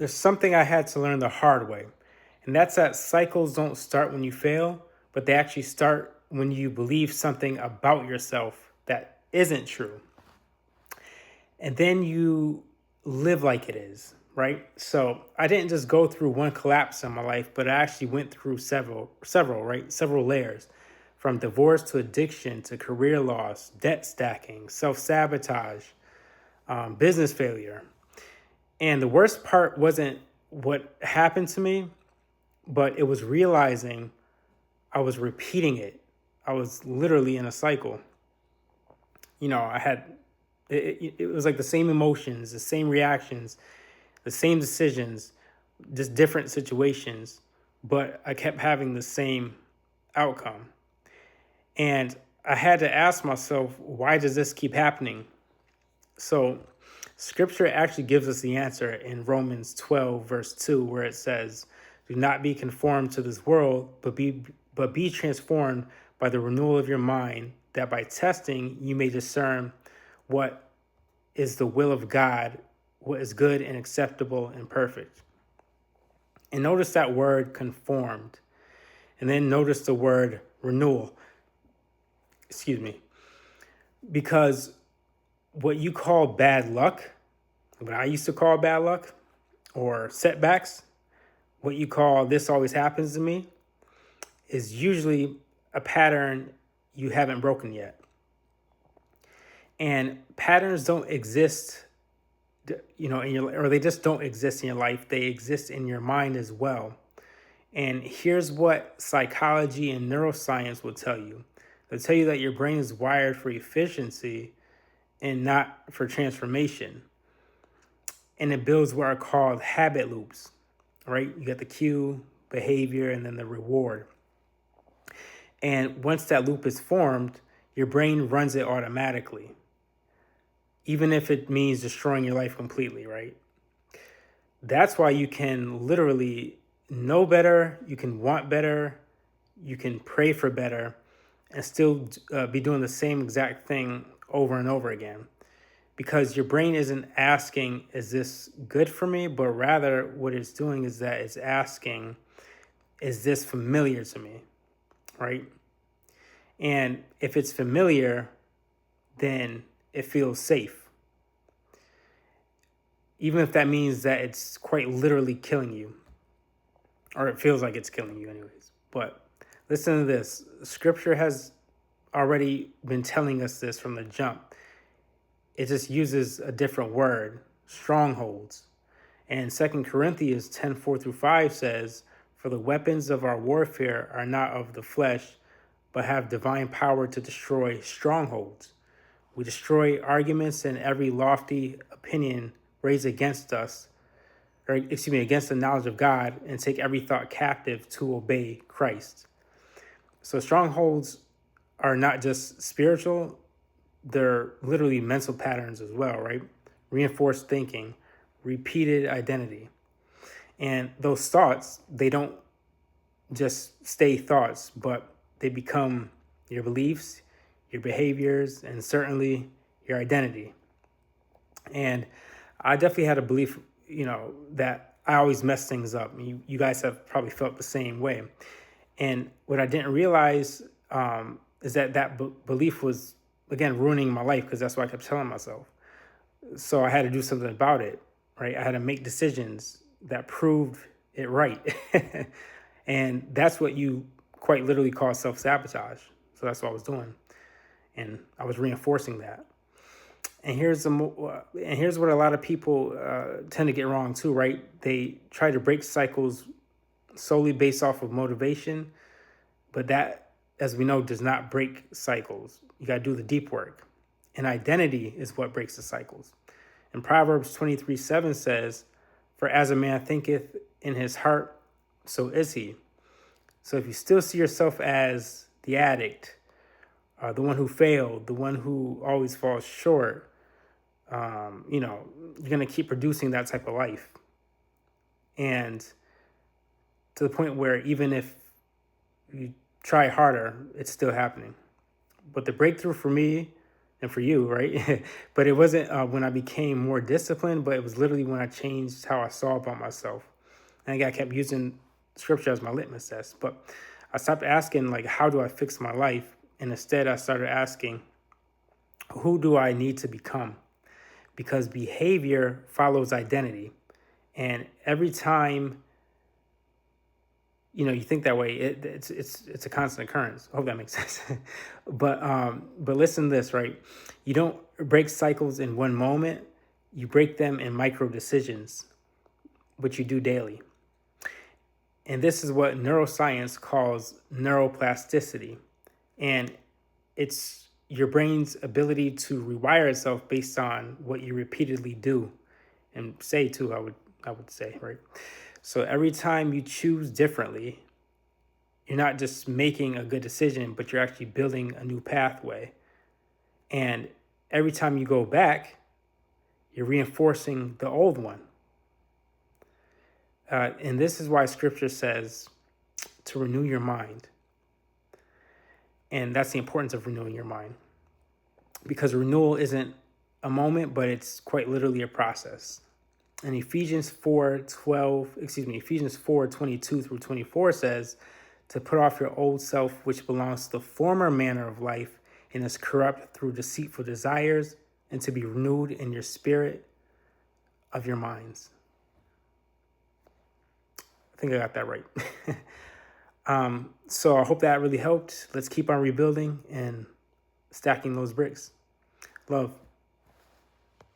there's something I had to learn the hard way, and that's that cycles don't start when you fail, but they actually start when you believe something about yourself that isn't true. And then you live like it is, right? So I didn't just go through one collapse in my life, but I actually went through several, right? Several layers, from divorce to addiction to career loss, debt stacking, self-sabotage, business failure. And the worst part wasn't what happened to me, but it was realizing I was repeating it. I was literally in a cycle. I had it was like the same emotions, the same reactions, the same decisions, just different situations, but I kept having the same outcome. And I had to ask myself, why does this keep happening? So, scripture actually gives us the answer in Romans 12, verse 2, where it says, "Do not be conformed to this world, but be transformed by the renewal of your mind, that by testing you may discern what is the will of God, what is good and acceptable and perfect." And notice that word conformed. And then notice the word renewal. Excuse me. Because what you call bad luck, what I used to call bad luck, or setbacks, what you call "this always happens to me," is usually a pattern you haven't broken yet. And patterns don't exist, or they just don't exist in your life. They exist in your mind as well. And here's what psychology and neuroscience will tell you. They'll tell you that your brain is wired for efficiency and not for transformation. And it builds what are called habit loops, right? You got the cue, behavior, and then the reward. And once that loop is formed, your brain runs it automatically, even if it means destroying your life completely, right? That's why you can literally know better, you can want better, you can pray for better, and still be doing the same exact thing over and over again. Because your brain isn't asking, is this good for me? But rather, what it's doing is that it's asking, is this familiar to me? Right? And if it's familiar, then it feels safe. Even if that means that it's quite literally killing you, or it feels like it's killing you, anyways. But listen to this. Scripture has already been telling us this from the jump. It just uses a different word, strongholds. And 2 Corinthians 10:4-5 says, "For the weapons of our warfare are not of the flesh, but have divine power to destroy strongholds. We destroy arguments and every lofty opinion raised against us, against the knowledge of God, and take every thought captive to obey Christ." So strongholds are not just spiritual, they're literally mental patterns as well, right? Reinforced thinking, repeated identity. And those thoughts, they don't just stay thoughts, but they become your beliefs, your behaviors, and certainly your identity. And I definitely had a belief, that I always mess things up. You guys have probably felt the same way. And what I didn't realize is that belief was, again, ruining my life, because that's what I kept telling myself. So I had to do something about it, right? I had to make decisions that proved it right. And that's what you quite literally call self-sabotage. So that's what I was doing. And I was reinforcing that. And here's what a lot of people tend to get wrong too, right? They try to break cycles solely based off of motivation, but that, as we know, does not break cycles. You got to do the deep work. And identity is what breaks the cycles. And Proverbs 23:7 says, "For as a man thinketh in his heart, so is he." So if you still see yourself as the addict, the one who failed, the one who always falls short, you're going to keep producing that type of life. And to the point where even if you try harder, it's still happening. But the breakthrough for me and for you, right? But it wasn't when I became more disciplined, but it was literally when I changed how I saw about myself. And I kept using scripture as my litmus test. But I stopped asking, like, how do I fix my life? And instead, I started asking, who do I need to become? Because behavior follows identity. And every time you think that way, it's a constant occurrence. I hope that makes sense. But listen to this, right? You don't break cycles in one moment. You break them in micro decisions, which you do daily. And this is what neuroscience calls neuroplasticity. And it's your brain's ability to rewire itself based on what you repeatedly do and say too, I would say, right? So every time you choose differently, you're not just making a good decision, but you're actually building a new pathway. And every time you go back, you're reinforcing the old one. And this is why scripture says to renew your mind. And that's the importance of renewing your mind. Because renewal isn't a moment, but it's quite literally a process. And Ephesians 4:22 through 24 says to put off your old self, which belongs to the former manner of life and is corrupt through deceitful desires, and to be renewed in your spirit of your minds. I think I got that right. So I hope that really helped. Let's keep on rebuilding and stacking those bricks. Love.